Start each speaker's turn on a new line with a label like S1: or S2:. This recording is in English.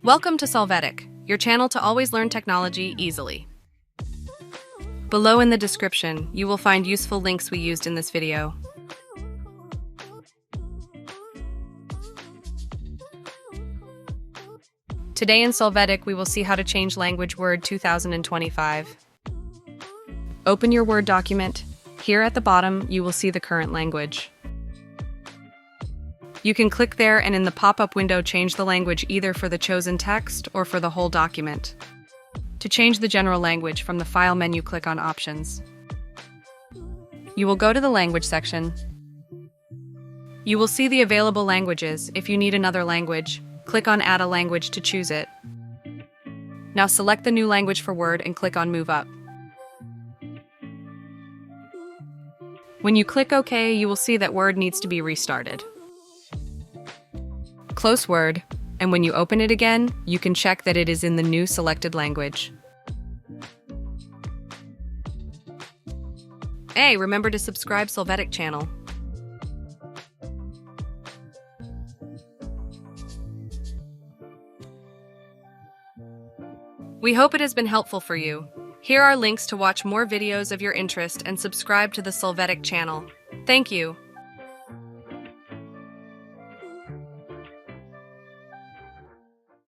S1: Welcome to Solvetic, your channel to always learn technology easily. Below in the description, you will find useful links we used in this video. Today in Solvetic, we will see how to change language word 2025. Open your Word document. Here at the bottom, you will see the current language. You can click there and in the pop-up window change the language either for the chosen text or for the whole document. To change the general language, from the File menu, click on Options. You will go to the Language section. You will see the available languages. If you need another language, click on Add a Language to choose it. Now select the new language for Word and click on Move Up. When you click OK, you will see that Word needs to be restarted. Close Word, and when you open it again, you can check that it is in the new selected language. Hey, remember to subscribe Solvetic channel. We hope it has been helpful for you. Here are links to watch more videos of your interest and subscribe to the Solvetic channel. Thank you.